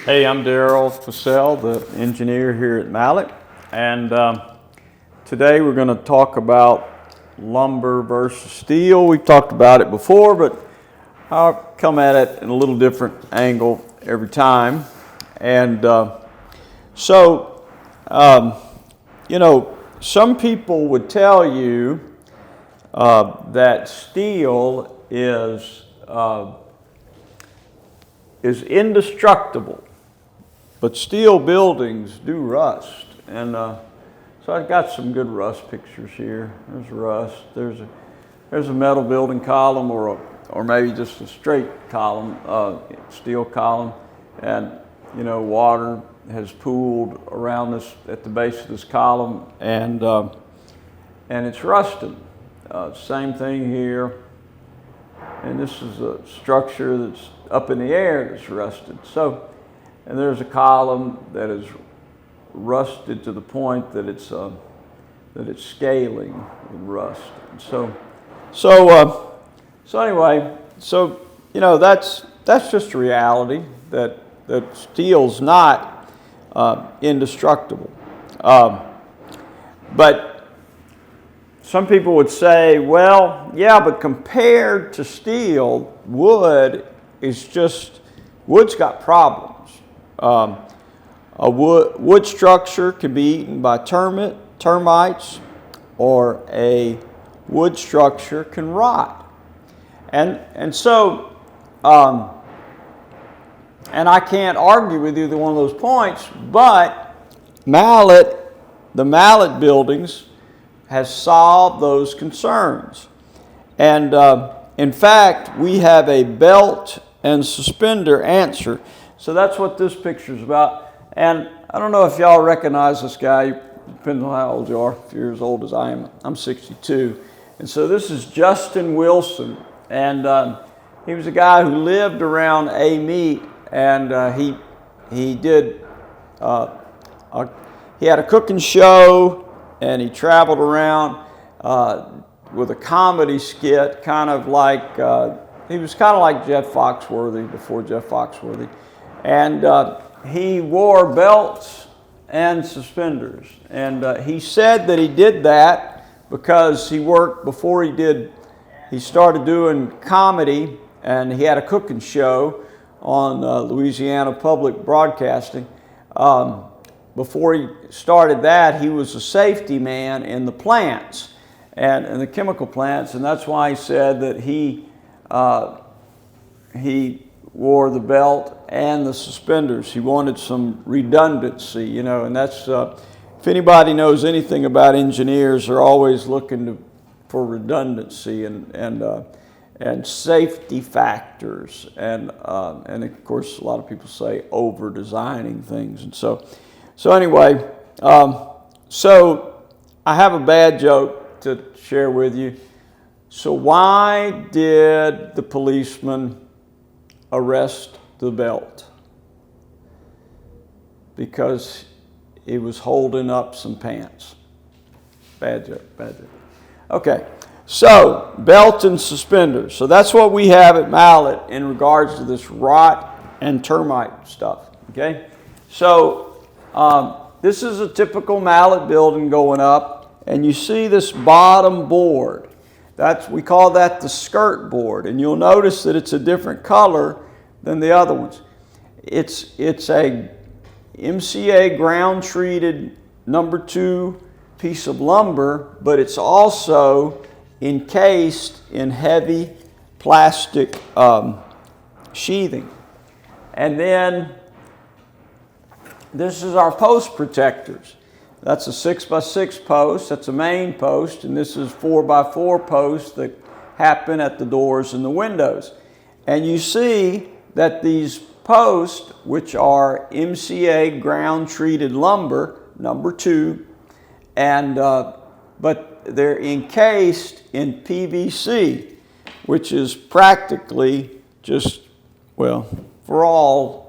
Hey, I'm Darryl Fussell, the engineer here at Mallett, and today we're going to talk about lumber versus steel. We've talked about it before, but I'll come at it in a little different angle every time. And you know, some people would tell you that steel is indestructible. But steel buildings do rust, and so I've got some good rust pictures here. There's rust. There's a metal building column, or maybe just a straight column, steel column, and you know, water has pooled around this at the base of this column, and it's rusted. Same thing here, and this is a structure that's up in the air that's rusted. And there's a column that is rusted to the point that it's scaling with rust. And so anyway, you know, that's just a reality that steel's not indestructible. But some people would say, well, yeah, but compared to steel, wood's got problems. A wood structure can be eaten by termites, or a wood structure can rot. And I can't argue with either one of those points, but the Mallett Buildings has solved those concerns. And in fact, we have a belt and suspender answer. So that's what this picture is about. And I don't know if y'all recognize this guy, depending on how old you are, if you're as old as I am. I'm 62. And so this is Justin Wilson. And he was a guy who lived around Amite, and he had a cooking show, and he traveled around with a comedy skit, kind of like, he was kind of like Jeff Foxworthy before Jeff Foxworthy. And he wore belts and suspenders. And he said that he did that because he worked before he started doing comedy, and he had a cooking show on Louisiana public broadcasting. Before he started that, he was a safety man in the plants and in the chemical plants, and that's why he said that he wore the belt and the suspenders. He wanted some redundancy, you know, and that's, if anybody knows anything about engineers, they're always looking for redundancy and safety factors, and of course a lot of people say over designing things. And so anyway, so I have a bad joke to share with you. So why did the policeman arrest the belt? Because he was holding up some pants. Bad joke, bad joke. Okay, so belt and suspenders. So that's what we have at Mallett in regards to this rot and termite stuff, okay? So this is a typical Mallett building going up, and you see this bottom board. We call that the skirt board, and you'll notice that it's a different color than the other ones. It's a MCA ground treated #2 piece of lumber, but it's also encased in heavy plastic sheathing. And then this is our post protectors. That's a 6x6 post, that's a main post, and this is 4x4 posts that happen at the doors and the windows. And you see that these posts, which are MCA ground treated lumber, #2, and but they're encased in PVC, which is practically just, well, for all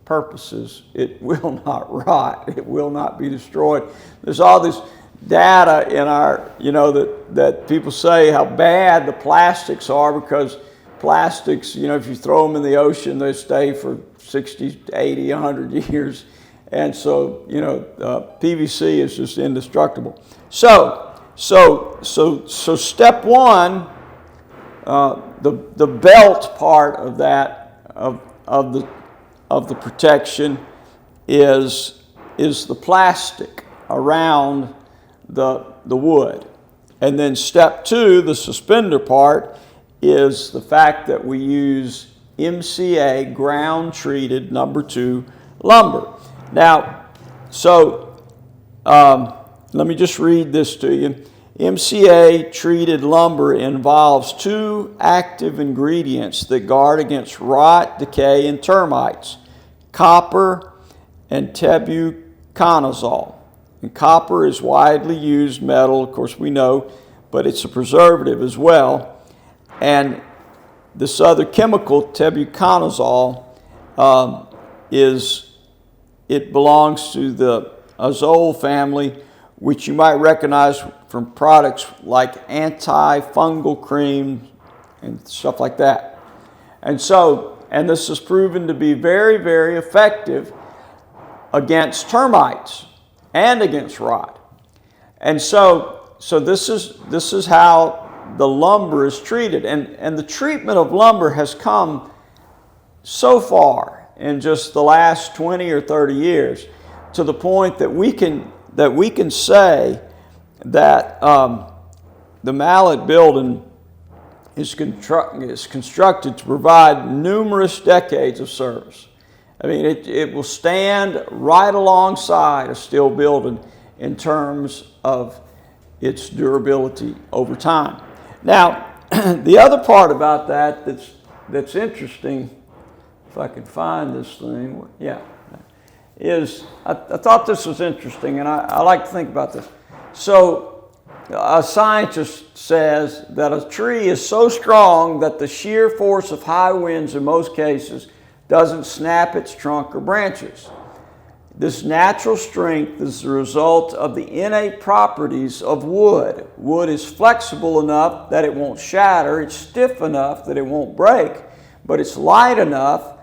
purposes, it will not rot. It will not be destroyed. There's all this data in our, you know, that people say how bad the plastics are because plastics, you know, if you throw them in the ocean, they stay for 60, 80, 100 years. And so, you know, PVC is just indestructible. So step one, the belt part of that, of the protection is the plastic around the wood. And then step two, the suspender part, is the fact that we use MCA ground treated number 2 lumber. Now, so let me just read this to you. MCA treated lumber involves 2 active ingredients that guard against rot, decay, and termites: copper and tebuconazole. And copper is widely used metal, of course we know, but it's a preservative as well. And this other chemical, tebuconazole, it belongs to the azole family, which you might recognize from products like antifungal cream and stuff like that. And this is proven to be very, very effective against termites and against rot. And so this is how the lumber is treated. And the treatment of lumber has come so far in just the last 20 or 30 years to the point that we can say that the Mallett Building is constructed to provide numerous decades of service. I mean, it will stand right alongside a steel building in terms of its durability over time. Now, the other part about that that's interesting, if I can find this thing, yeah, is I thought this was interesting, and I like to think about this. So a scientist says that a tree is so strong that the sheer force of high winds in most cases doesn't snap its trunk or branches. This natural strength is the result of the innate properties of wood. Wood is flexible enough that it won't shatter, it's stiff enough that it won't break, but it's light enough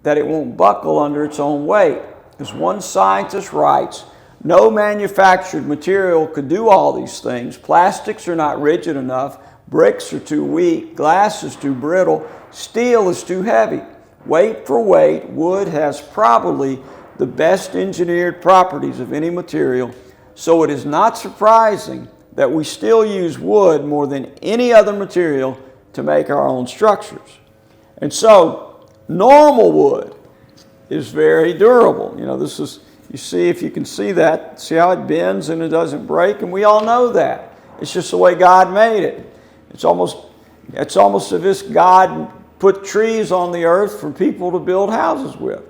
that it won't buckle under its own weight. As one scientist writes, no manufactured material could do all these things. Plastics are not rigid enough, bricks are too weak, glass is too brittle, steel is too heavy. Weight for weight, wood has probably the best engineered properties of any material, so it is not surprising that we still use wood more than any other material to make our own structures. And so normal wood is very durable. You know, this is, you see, if you can see that, see how it bends and it doesn't break, and we all know that. It's just the way God made it. It's almost as if God put trees on the earth for people to build houses with.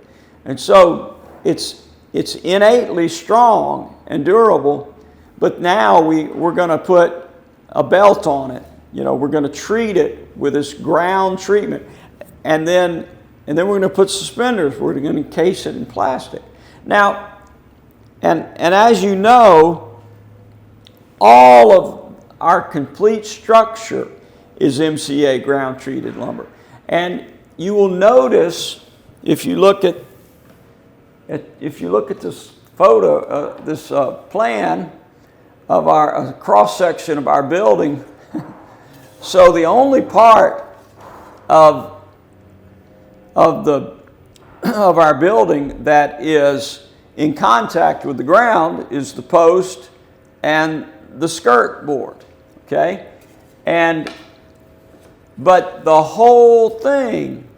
And so it's innately strong and durable, but now we're going to put a belt on it. You know, we're going to treat it with this ground treatment, and then we're going to put suspenders. We're going to encase it in plastic. Now, and as you know, all of our complete structure is MCA ground treated lumber, and you will notice if you look at this photo, this plan of our cross section of our building, so the only part of our building that is in contact with the ground is the post and the skirt board. Okay, but the whole thing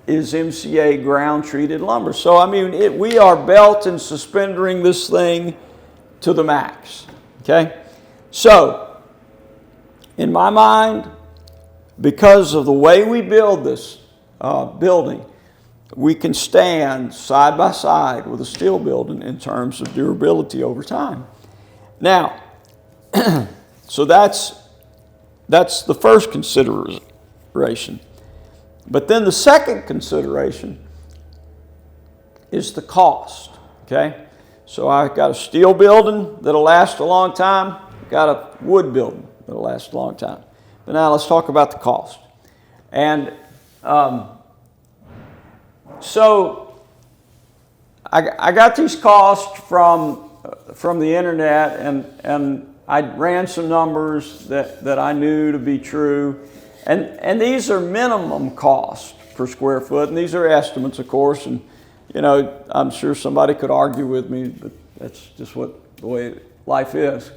is MCA ground treated lumber. So I mean, we are belt and suspendering this thing to the max. Okay, so in my mind, because of the way we build this building, we can stand side by side with a steel building in terms of durability over time. Now, so that's the first consideration. But then the second consideration is the cost, okay? So I've got a steel building that'll last a long time, I've got a wood building that'll last a long time. But now let's talk about the cost. And so I got these costs from the internet, and I ran some numbers that I knew to be true. And these are minimum costs per square foot, and these are estimates, of course. And you know, I'm sure somebody could argue with me, but that's just the way life is.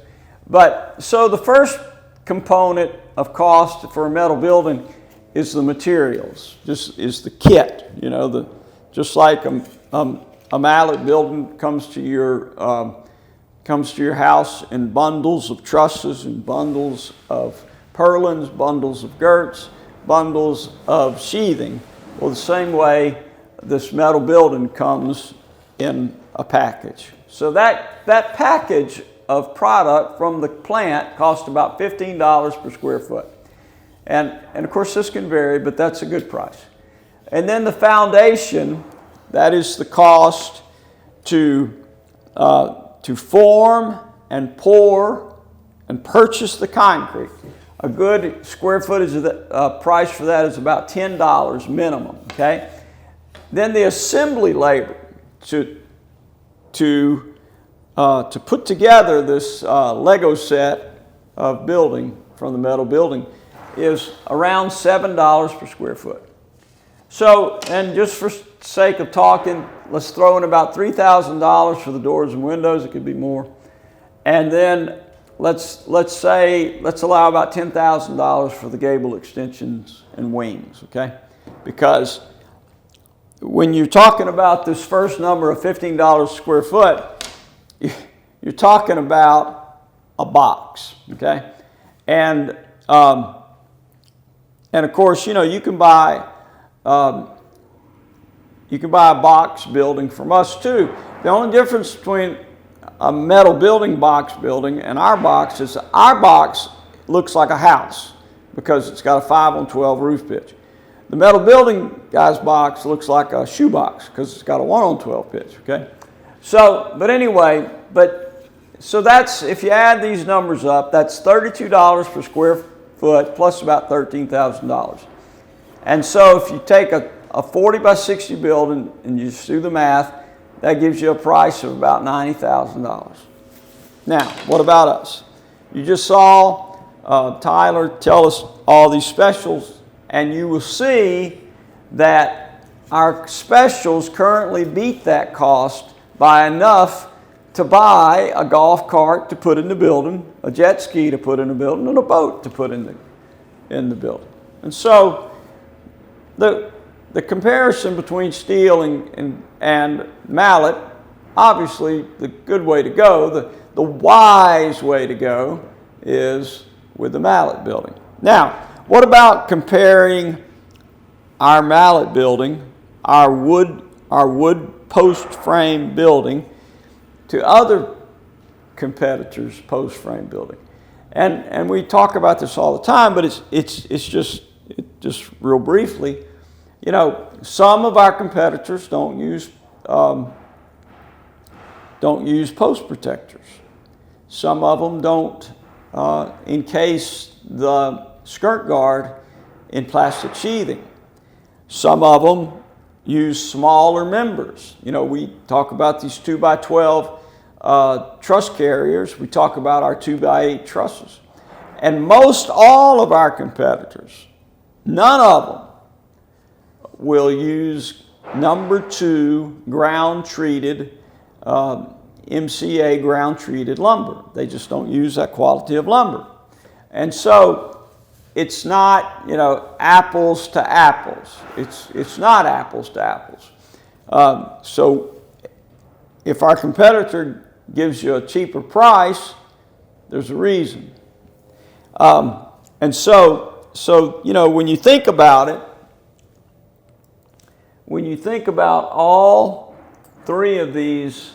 But so the first component of cost for a metal building is the materials, just is the kit. You know, just like a Mallett building comes to your house in bundles of trusses and bundles of purlins, bundles of girts, bundles of sheathing. Well, the same way this metal building comes in a package. So that package of product from the plant costs about $15 per square foot. And of course this can vary, but that's a good price. And then the foundation, that is the cost to form and pour and purchase the concrete. A good square footage of the price for that is about $10 minimum, okay? Then the assembly labor to put together this Lego set of building from the metal building is around $7 per square foot. So, and just for sake of talking, let's throw in about $3,000 for the doors and windows. It could be more. And then let's allow about $10,000 for the gable extensions and wings, okay? Because when you're talking about this first number of $15 a square foot, you're talking about a box, okay? And of course, you know, you can buy a box building from us too. The only difference between a metal building box building and our box is our box looks like a house because it's got a 5-on-12 roof pitch. The metal building guy's box looks like a shoebox because it's got a 1-on-12 pitch, okay? So, but anyway, so that's, if you add these numbers up, that's $32 per square foot plus about $13,000. And so if you take a 40 by 60 building and you just do the math, that gives you a price of about $90,000. Now, what about us? You just saw Tyler tell us all these specials, and you will see that our specials currently beat that cost by enough to buy a golf cart to put in the building, a jet ski to put in the building, and a boat to put in the building. And so the comparison between steel and mallet, obviously the good way to go, the wise way to go is with the mallet building. Now, what about comparing our mallet building, our wood post frame building, to other competitors' post frame building? And we talk about this all the time, but it's just real briefly. You know, some of our competitors don't use post protectors. Some of them don't encase the skirt guard in plastic sheathing. Some of them use smaller members. You know, we talk about these 2x12 truss carriers. We talk about our 2x8 trusses. And most all of our competitors, none of them will use number 2 ground treated, MCA ground treated lumber. They just don't use that quality of lumber. And so it's not, you know, apples to apples. It's not apples to apples. So if our competitor gives you a cheaper price, there's a reason. And so, you know, when you think about it, when you think about all three of these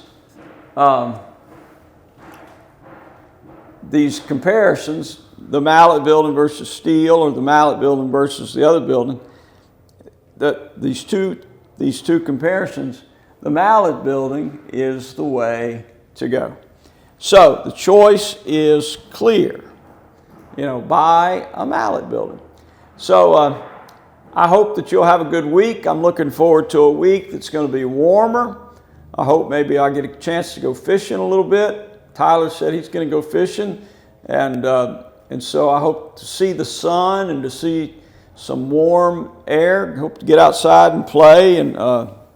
comparisons, the mallet building versus steel, or the mallet building versus the other building, these two comparisons, the mallet building is the way to go. So the choice is clear. You know, buy a mallet building. So I hope that you'll have a good week. I'm looking forward to a week that's going to be warmer. I hope maybe I get a chance to go fishing a little bit. Tyler said he's going to go fishing, and so I hope to see the sun and to see some warm air. Hope to get outside and play, and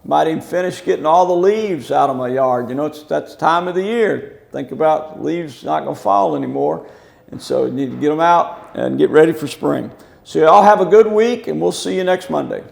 might even finish getting all the leaves out of my yard. You know, that's the time of the year. Think about leaves not going to fall anymore, and so you need to get them out and get ready for spring. So y'all have a good week, and we'll see you next Monday.